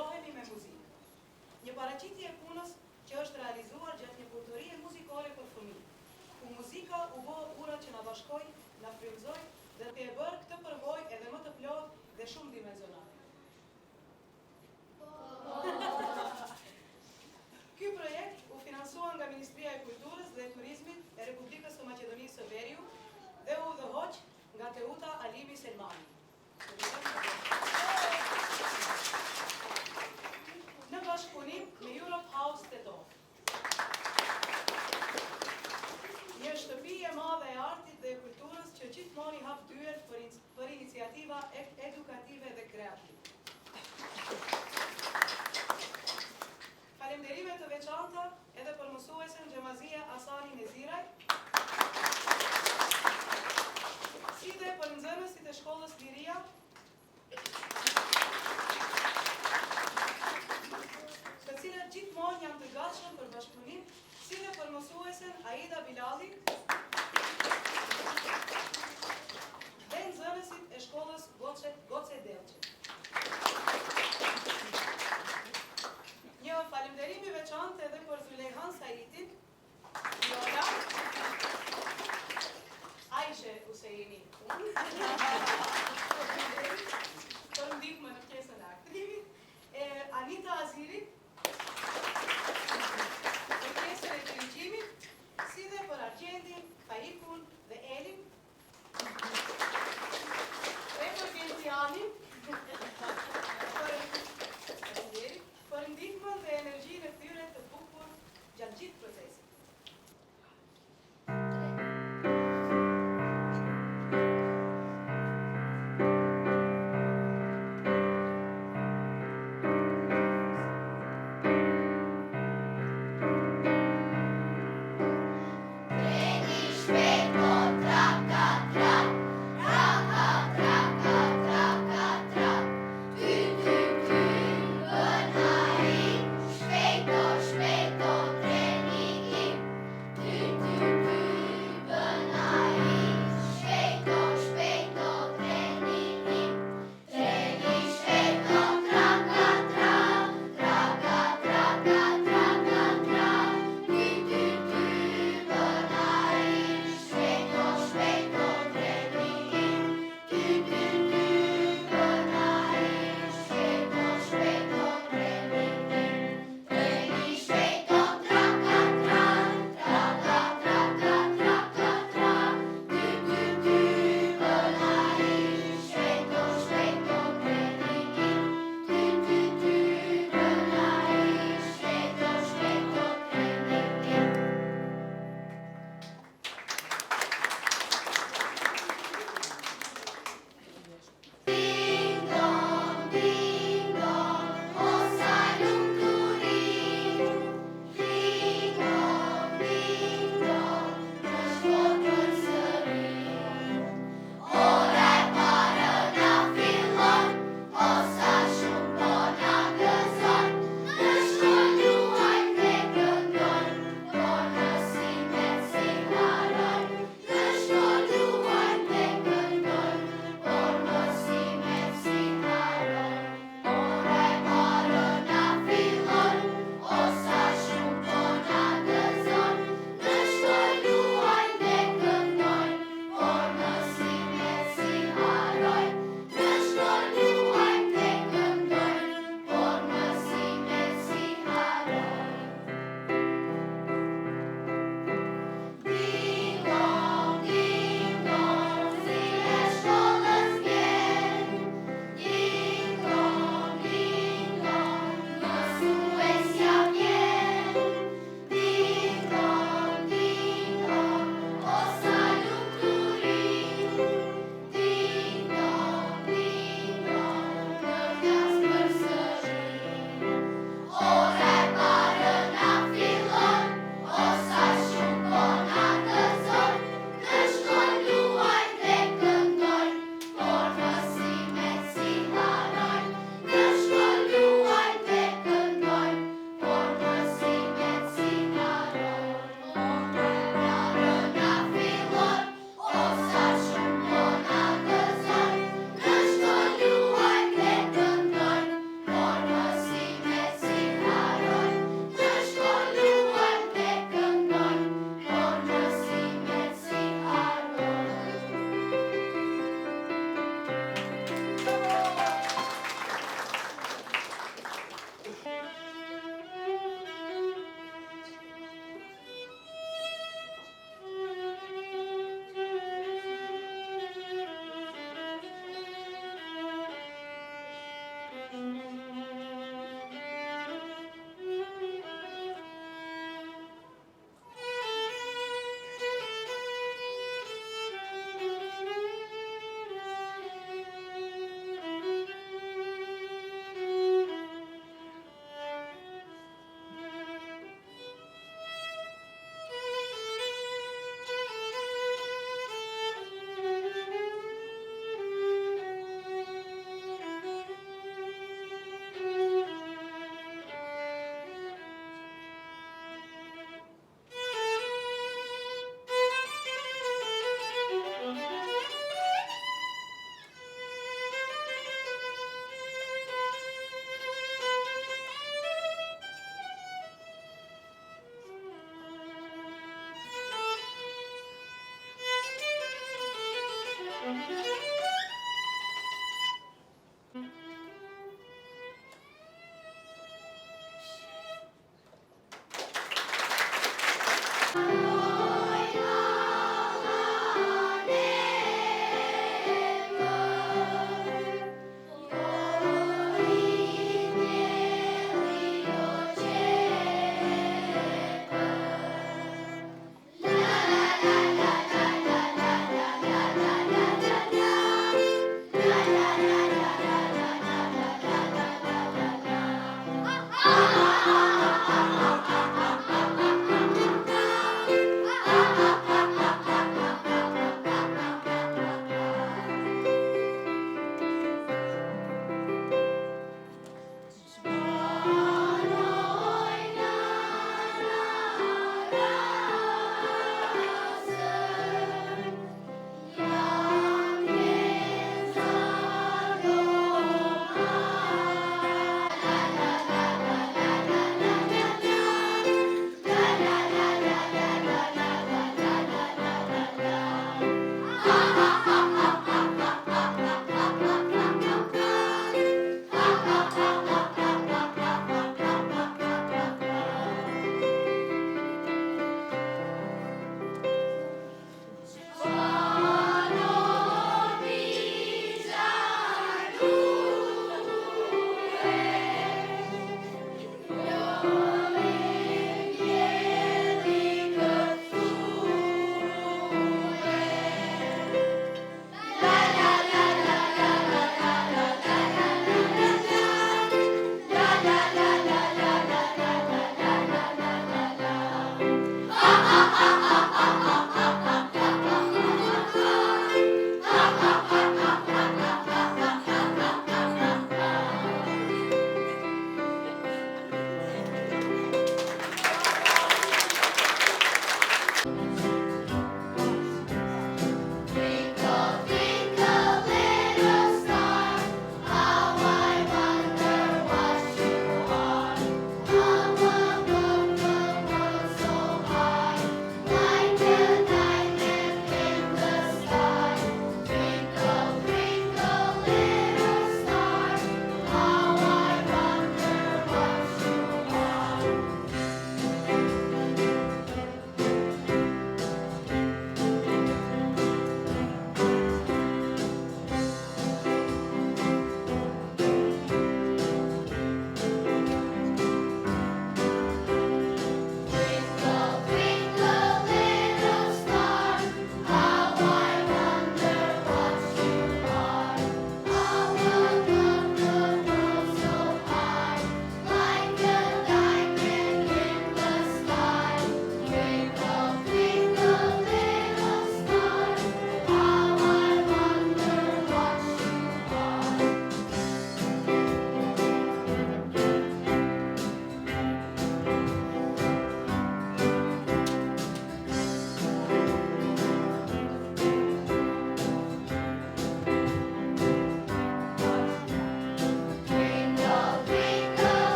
inspirohemi me muzikë. Një paraqitje e punës që është realizuar gjatë një punëtorie muzikore për fëmijë, ku muzika u bë ura që na bashkoi, na frymëzoi dhe të e bërë këtë përvojë edhe më të plotë dhe shumë dimensionale. Ky projekt u finansua nga Ministria e Kulturës dhe Turizmit e Republikës së Maqedonisë së Veriut dhe u udhëhoq nga Teuta Alimi Selmani. Në bashkëpunim me Europe House Tetov. Një shtëpi e madhe e artit dhe kulturës që gjithmonë i hap dyert për iniciativa edukative dhe kreative.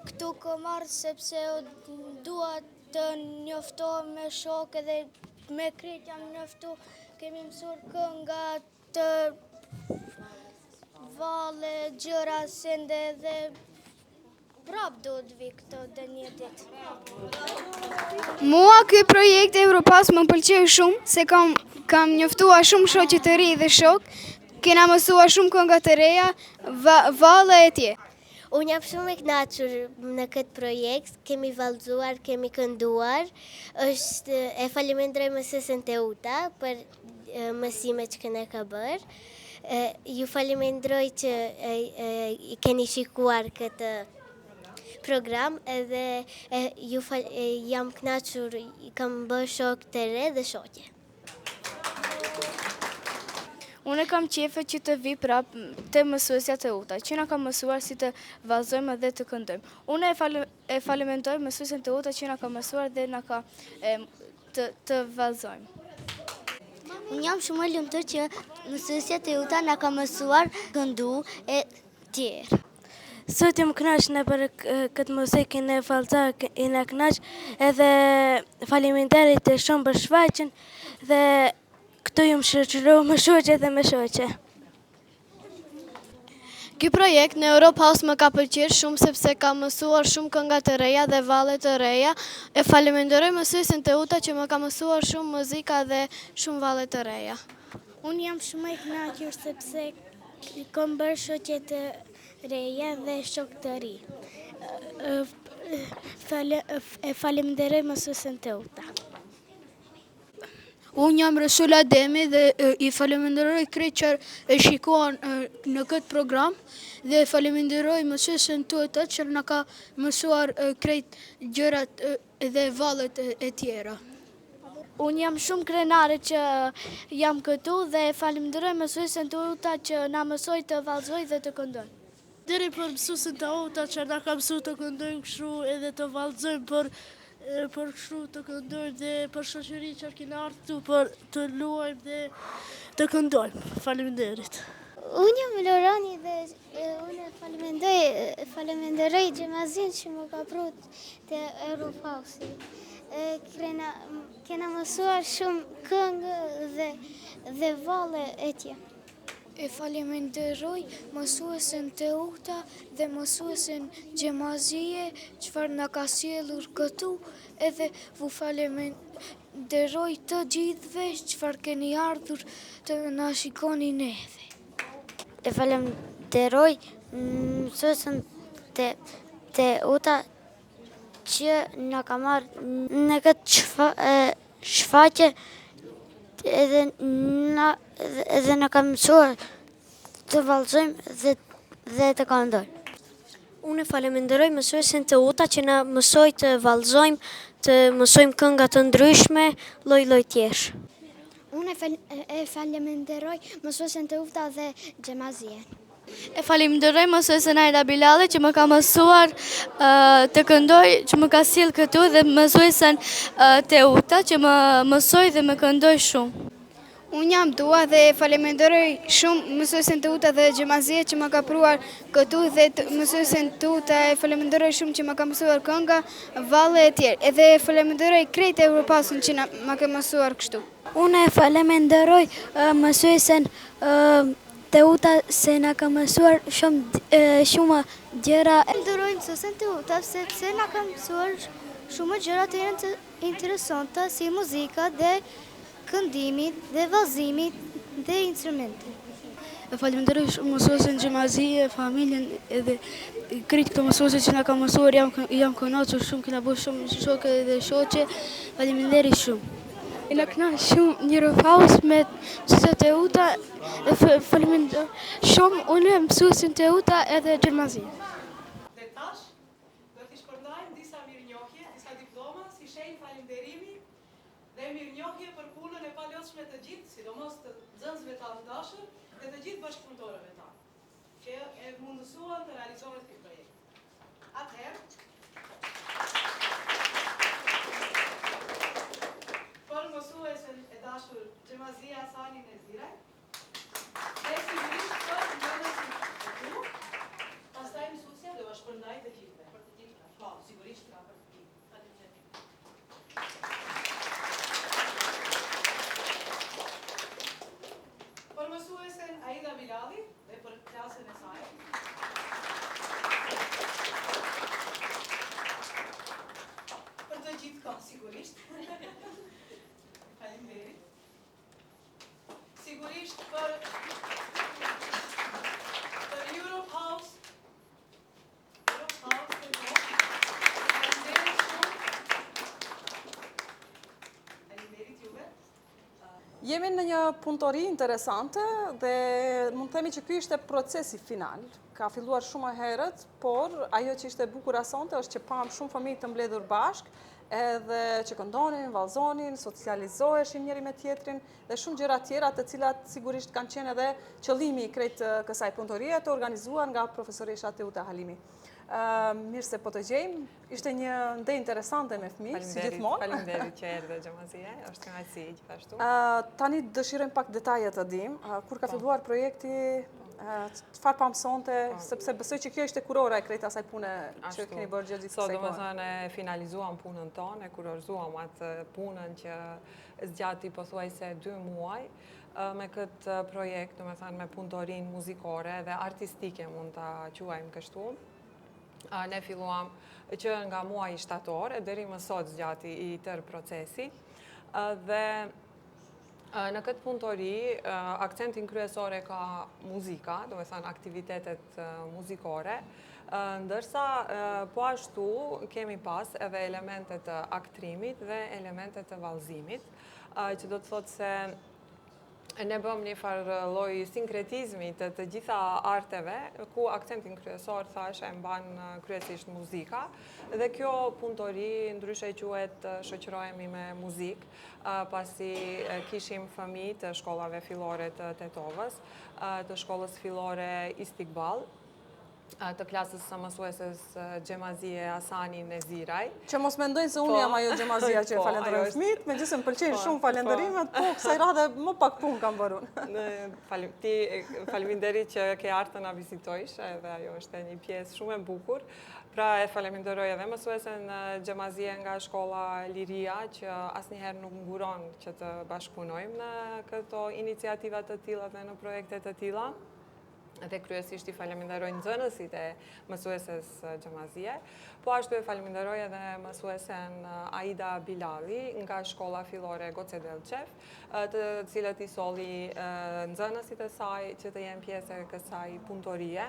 këtu kom ardhur sepse dua të njoftohem me shokë dhe me krejt jam njoftu. Kemi mësuar kënga të valle, gjëra, sende dhe prap do të vi këto dhe një ditë. Mua ky projekt Europass më pëlqeu shumë se kam njoftuar shumë shoqe të ri dhe shok. Kena mësuar shumë kënga të reja, valle e tjerë. Unë jam shumë e kënaqur në këtë projekt, kemi vallëzuar, kemi kënduar. E falenderoj mësuesen Teuta për mësimet që kena ka bërë. Ju falenderoj që keni shikuar këtë program edhe jam kënaqur, kam bërë shok të re dhe shoqe. Unë kam qefe që të vi prap të mësuesja Teuta, që na ka mësuar si të vallëzojmë dhe të këndojmë. Unë e falenderoj mësuesen Teuta që na ka mësuar dhe na ka të vallëzojmë. Unë jam shumë e lumtur që mësuesja Teuta na ka mësuar këndu e tjerë. Sot jam kënaq në për këtë muzikë në vallëzar, i në kënaq edhe faleminderit e shumë për shfaqjen dhe këtu jam shoqëruar me shoqe dhe me shoqe. Ky projekt në Europass më ka pëlqyer shumë sepse ka mësuar shumë kënga të reja dhe valle të reja. E falenderoj mësuesen Teuta që më ka mësuar shumë muzika dhe shumë valle të reja. Unë jam shumë e kënaqur sepse kam bërë shoqe të reja dhe shok të ri. E falenderoj mësuesen Teuta. Unë jam Resula Demi dhe i faleminderoj krejt që e shikuan në këtë program dhe faleminderoj mësuesen Teuta që na ka mësuar krejt gjërat dhe vallet e tjera. Unë jam shumë krenare që jam këtu dhe falenderoj mësuesen Teuta që na mësoi të vallëzoj dhe të këndoj. Deri për mësuesen Teuta që na ka mësuar të këndojmë kështu edhe të vallëzojmë për kështu të këndojmë dhe për shoqëri që kena ardhur për të luajmë dhe të këndojmë. Faleminderit. Unë jam Lorani dhe unë falenderoj Gjemazin që më ka prut të Europassi. Kena mësuar shumë këngë dhe valle e tjerë. E falenderoj mësuesen Teuta dhe mësuesen Gjemazije çfarë na ka sjellur këtu edhe vu falenderoj të gjithëve çfarë keni ardhur të na shikoni neve. E falenderoj mësuesen Teuta që na ka marrë në këtë shfaqje edhe na ka mësuar të vallëzojmë dhe të këndojmë. Unë e falenderoj mësuesen Teuta që na mësoi të vallëzojmë, të mësojmë kënga të ndryshme, lloj tjesh. Unë e falenderoj mësuesen Teuta dhe Gjemazien. E falenderoj mësuesen Aida Bilali që më ka mësuar të këndoj, që më ka sjell këtu dhe mësuesen Teuta që më mësoi dhe më këndoi shumë. Unë jam Dua dhe falenderoj shumë mësuesen Teuta dhe Gjemazije që më ka pruar këtu dhe mësuesen Teuta e falenderoj shumë që më ka mësuar kënga, valle e tjerë. Edhe falenderoj krejt Europassin që më ka mësuar kështu. Unë e falenderoj mësuesen Teuta se na ka mësuar shumë gjëra. Falenderoj mësuesen Teuta sepse na ka mësuar shumë gjëra të interesante si muzika dhe këndimit dhe vallëzimit dhe instrumente. E falenderoj shumë mësuesen Gjemazije, familjen edhe krejt këto mësuese që na ka mësuar, jam kënaqur shumë, kena bërë shumë shokë dhe shoqe. Faleminderit shumë. E na kënaq shumë një Europass me mësuesen Teuta. Faleminderoj shumë unë mësuesen Teuta edhe Gjemazije. Dhe tash, do t'i shpërndajmë disa mirënjohje, disa diploma, si shenjë falenderimi dhe mirënjohje për punën e palotshme të gjithë, sidomos të nxënësve të dashur dhe të gjithë bashkëpunëtorëve tanë, që e mundësuan të realizohet ky projekt. Atëherë, për mësuesen e dashur Gjemazia Sani Neziraj, dhe sigurisht për nxënësit e tu, pastaj mësuesja do shpërndaj të gjithëve. Po, sigurisht ka për fëmijë. Faleminderit. Për mësuesen Aida Bilali dhe për klasën e saj. Për të gjithë ka, sigurisht. Faleminderit. Sigurisht për Europe House. Europe House të gjithë. Faleminderit shumë. Faleminderit juve. Jemi në një punëtori interesante dhe mund të themi që ky ishte procesi final. Ka filluar shumë herët, por ajo që ishte bukur asonte është që pam shumë fëmijë të mbledhur bashk, edhe që këndonin, vallëzonin, socializoheshin njëri me tjetrin dhe shumë gjëra tjera të cilat sigurisht kanë qenë edhe qëllimi i krejt kësaj punëtorie të organizuar nga profesoresha Teuta Halimi. Mirë se po të gjejmë, ishte një ndej interesante me fëmijë, si gjithmonë. Faleminderit që erdhe Xhamazie, është kënaqësi gjithashtu. Tani dëshirojmë pak detaje të dim, kur ka filluar projekti, çfarë pa mësonte, sepse besoj që kjo ishte kurora e krejt asaj pune që keni bërë gjithë Sot domethënë e finalizuam punën tonë, e kurorzuam atë punën që zgjati pothuajse 2 muaj. Me këtë projekt, domethënë me punëtorinë muzikore dhe artistike mund ta quajmë kështu. Ne filluam që nga muaji shtator e deri më sot zgjati i tërë procesi dhe në këtë punëtori akcentin kryesor e ka muzika, domethënë aktivitetet muzikore, ndërsa po ashtu kemi pas edhe elemente të aktrimit dhe elemente të vallëzimit, që do të thotë se ne bëm një farë lloj sinkretizmi të gjitha arteve, ku akcentin kryesor thash e mban kryesisht muzika, dhe kjo punëtori ndryshe quhet Shoqërohemi me muzikë, pasi kishim fëmijë të shkollave fillore të Tetovës, të shkollës fillore Istiqbal, të klasës së mësueses Xhemazie Asani Neziraj. Që mos mendojnë se unë jam ajo Xhemazia që falenderoj fëmijët, megjithëse më pëlqejnë shumë falenderimet, po kësaj radhe më pak punë kam bërë unë. Ti faleminderit që ke ardhur të na vizitojsh, edhe ajo është një pjesë shumë e bukur. Pra e faleminderoj edhe mësuesen Xhemazie nga shkolla Liria, që asnjëherë nuk nguron që të bashkëpunojmë në këto iniciativa të tilla dhe në projekte të tilla. Dhe kryesisht i faleminderoj nxënësit e mësueses Xhemazie, po ashtu e faleminderoj edhe mësuesen Aida Bilali nga shkolla fillore Goce Delçev, të cilët i solli nxënësit e saj që të jenë pjesë e kësaj punëtorie.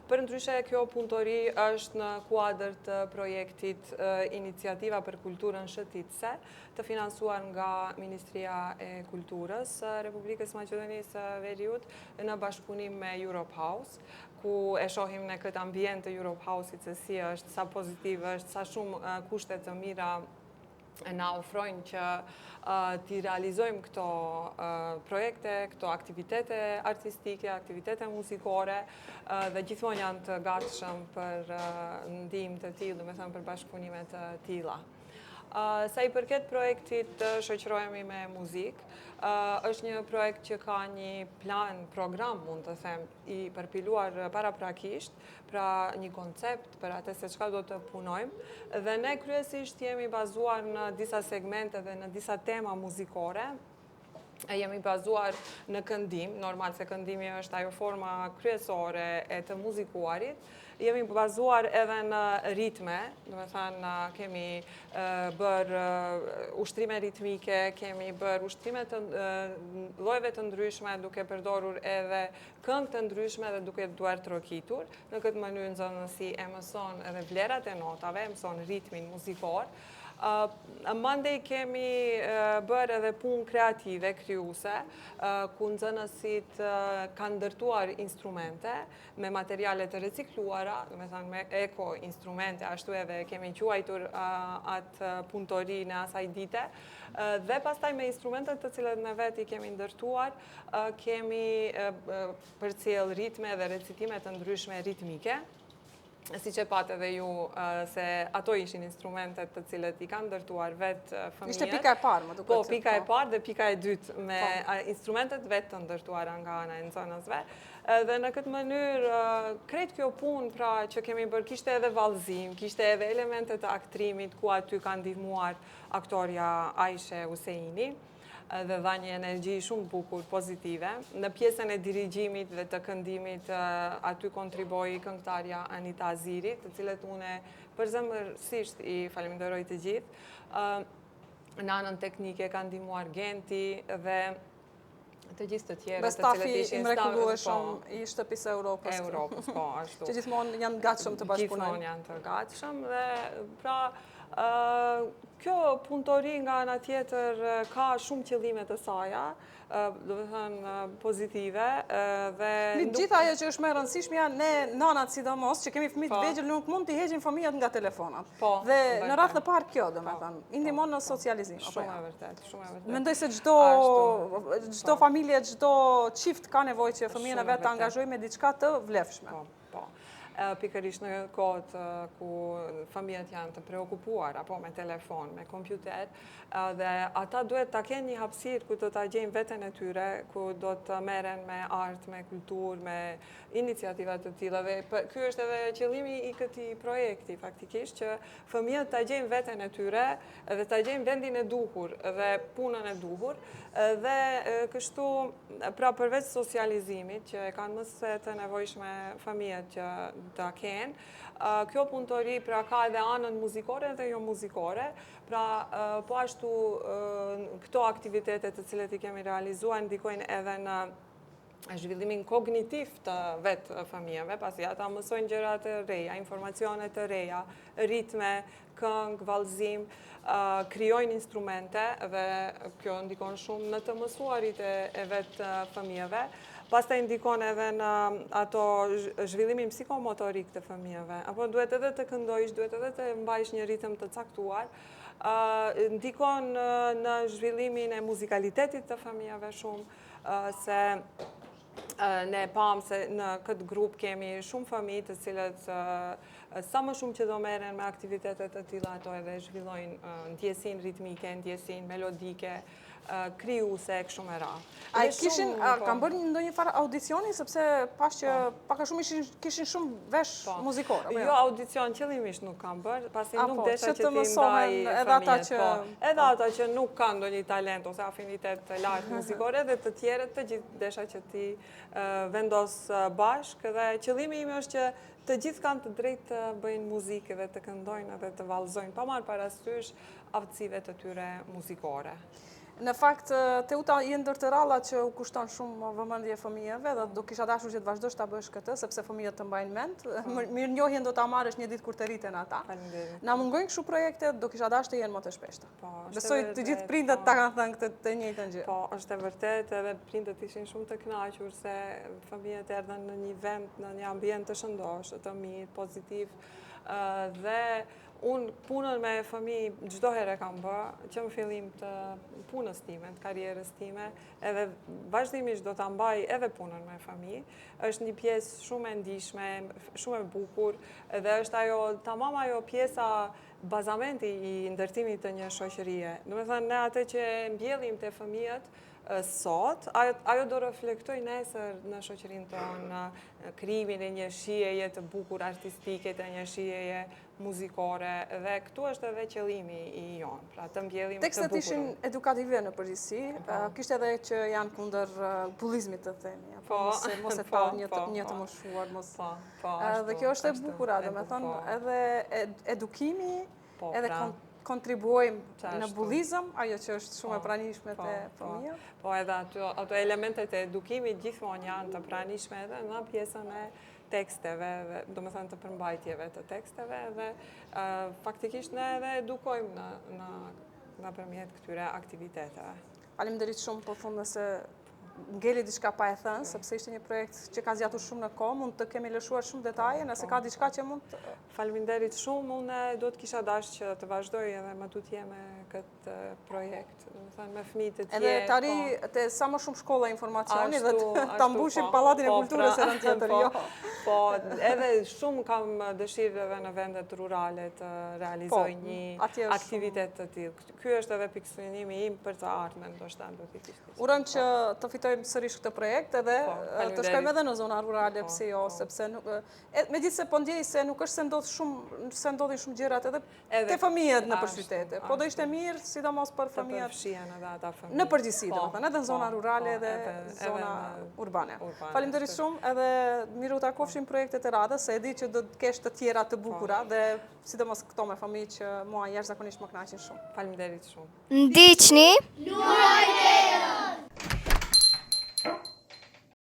Përndryshe, kjo punëtori është në kuadër të projektit Iniciativa për kulturën shëtitëse, të financuar nga Ministria e Kulturës Republikës Maqedonisë së Veriut në bashkëpunim me Europe House, ku e shohim në këtë ambient të Europe House-it se si është, sa pozitiv është, sa shumë kushte të mira na ofrojnë që t'i realizojmë këto projekte, këto aktivitete artistike, aktivitete muzikore, dhe gjithmonë janë të gatshëm për ndihmë të tillë, domethënë për bashkëpunime të tilla. Sa i përket projektit Shoqërohemi me muzikë, është një projekt që ka një plan, program, mund të them, i përpiluar paraprakisht, pra një koncept për atë se çka do të punojmë, dhe ne kryesisht jemi bazuar në disa segmente dhe në disa tema muzikore. Jemi bazuar në këndim, normal se këndimi është ajo forma kryesore e të muzikuarit. Jemi bazuar edhe në ritme, domethënë kemi bërë ushtrime ritmike, kemi bërë ushtrime të llojeve të ndryshme, duke përdorur edhe këngë të ndryshme dhe duke duart trokitur. Në këtë mënyrë nxënësi e mëson edhe vlerat e notave, mëson ritmin muzikor. Mandej kemi bërë edhe punë kreative, krijuese, ku nxënësit kanë ndërtuar instrumente me materiale të recikluara, domethënë me eko-instrumente, ashtu edhe kemi quajtur atë punëtori në asaj dite, dhe pastaj me instrumentet të cilat ne vetë i kemi ndërtuar, kemi përcjell ritme dhe recitime të ndryshme ritmike, si që patë edhe ju, se ato ishin instrumentet të cilët i kanë ndërtuar vetë fëmijët. Ishte pika e parë, më duket. Po, pika e parë dhe pika e dytë me instrumentet vetë të ndërtuara nga ana e nxënësve. Dhe në këtë mënyrë, krejt kjo punë pra që kemi bërë, kishte edhe vallëzim, kishte edhe elemente të aktrimit ku aty kanë ndihmuar aktoria Aishe Huseini dhe dha një energji shumë bukur, pozitive. Në pjesën e dirigjimit dhe të këndimit, aty kontriboi këngëtarja Anita Aziri, të cilët une përzemërsisht i falenderoj të gjithë. Në anën teknike kanë ndihmuar Genti dhe të gjithë të tjerë të cilët ishin i mrekullueshëm i shtëpisë Europës. Europës, po, ashtu. Që gjithmonë janë gatshëm të bashkëpunojnë. Gjithmonë janë të gatshëm dhe pra kjo punëtori nga ana tjetër ka shumë qëllime të saja, do të thënë pozitive dhe Gjithë ajo që është më e rëndësishme janë ne nanat sidomos që kemi fëmijë të vegjël nuk mund t'i heqim fëmijët nga telefonat. Dhe në radhë të parë kjo, domethënë, i ndihmon në socializim. Shumë e vërtet, shumë e vërtet. Mendoj se çdo familje, çdo çift ka nevojë që fëmijën e vet të angazhojë me diçka të vlefshme. Po. Pikërisht në kohët ku fëmijët janë të preokupuar apo me telefon, me kompjuter, dhe ata duhet ta kenë një hapësirë ku do ta gjejnë veten e tyre, ku do të merren me art, me kulturë, me iniciativa të tilla dhe ky është edhe qëllimi i këtij projekti faktikisht që fëmijët ta gjejnë veten e tyre dhe ta gjejnë vendin e duhur dhe punën e duhur dhe kështu pra përveç socializimit që e kanë më së të nevojshme fëmijët që ta kenë, kjo punëtori pra ka edhe anën muzikore dhe jo muzikore, pra po ashtu këto aktivitetet të cilët i kemi realizuar ndikojnë edhe në zhvillimin kognitiv të vetë fëmijëve, pasi ata mësojnë gjëra të reja, informacione të reja, ritme, këngë, vallëzim, krijojnë instrumente dhe kjo ndikon shumë në të mësuarit e vetë fëmijëve. Pastaj ndikon edhe në ato zhvillimin psikomotorik të fëmijëve. Apo duhet edhe të këndojsh, duhet edhe të mbajsh një ritëm të caktuar. Ndikon në zhvillimin e muzikalitetit të fëmijëve shumë, se ne pam se në këtë grup kemi shumë fëmijë të cilët sa më shumë që do merren me aktivitetet të tilla ato edhe zhvillojnë ndjesinë ritmike, ndjesinë melodike, krijuese e kështu me radhë. A kanë bërë ndonjë farë audicioni sepse pas që pak a shumë kishin shumë vesh muzikor. Jo, audicion qëllimisht nuk kanë bërë, pasi nuk desha që ti ndaj fëmijët. Edhe ata që nuk kanë ndonjë talent ose afinitet të lartë muzikor, edhe të tjerët të gjithë desha që ti vendos bashkë dhe qëllimi im është që të gjithë kanë të drejtë të bëjnë muzikë dhe të këndojnë dhe të vallëzojnë, pa marrë parasysh aftësive të tyre muzikore. Në fakt, Teuta je ndër të ralla që u kushton shumë vëmendje fëmijëve dhe do kisha dashur që të vazhdosh ta bësh këtë sepse fëmijët të mbajnë mend. Mirënjohjen do ta marrësh një ditë kur të rriten ata. Na mungojnë kështu projekte, do kisha dashur të jenë më të shpeshta. Besoj të gjithë prindët ta kanë thënë të njëjtën gjë. Po, është e vërtet, edhe prindët ishin shumë të kënaqur se fëmijët erdhën në një vend, në një ambient të shëndosh, të mirë, pozitiv dhe unë punën me fëmijë çdo herë kam bërë, që në fillim të punës time, të karrierës time, edhe vazhdimisht do ta mbaj edhe punën me fëmijë. Është një pjesë shumë e ndihshme, shumë e bukur, dhe është tamam ajo pjesa bazamenti i ndërtimit të një shoqërie. Domethënë ne atë që mbjellim te fëmijët sot, ajo do reflektoj nesër në shoqërinë tonë, në krijimin e një shijeje të bukur artistike, të një shijeje muzikore, dhe këtu është edhe qëllimi i jonë, pra të mbjellim të bukurën. Tekstet ishin edukative në përgjithësi, kishte edhe që janë kundër bullizmit të themi, mos e tallë një të moshuar, mos. Dhe kjo është e bukur, domethënë edhe edukimi, edhe kontribuojmë në bullizëm, ajo që është shumë e pranishme të fëmijët. Po edhe ato elementet e edukimit gjithmonë janë të pranishme edhe në pjesën e teksteve, do me thënë të përmbajtjeve të teksteve, dhe faktikisht ne edhe edukojmë në përmjet këtyre aktiviteteve. Faleminderit shumë, po fundë se ngeli diçka pa e thënë, sepse ishte një projekt që ka zgjatur shumë në kohë, mund të kemi lëshuar shumë detaje, nëse ka diçka që mund të... Faleminderit shumë, unë do të kisha dash që të vazhdoj edhe më tutje me këtë projekt, me fëmijët e tjerë. Edhe tari të sa më shumë shkolla informacioni dhe të mbushim Pallatin e Kulturës e rënd tjetër, jo. Po, edhe shumë kam dëshirë edhe në vendet rurale të realizoj një aktivitet të tillë. Ky është edhe pikësynimi im për të ardhmen, ndoshta do t'i kishte. Urojmë që të fitojmë sërish këtë projekt edhe të shkojmë edhe në zona rurale, pse jo, sepse megjithëse po ndjej se nuk është se ndodhin shumë gjërat edhe te fëmijët në qytete. Po do ishte mirë, sidomos për fëmijët në përgjithësi, domethënë, edhe në zona rurale dhe zona urbane. Faleminderit shumë, edhe miru ta kofshim projektet e radhës, se e di që do të kesh të tjera të bukura dhe sidomos këto me fëmijë që mua jashtëzakonisht më kënaqin shumë. Faleminderit shumë. Ndiqni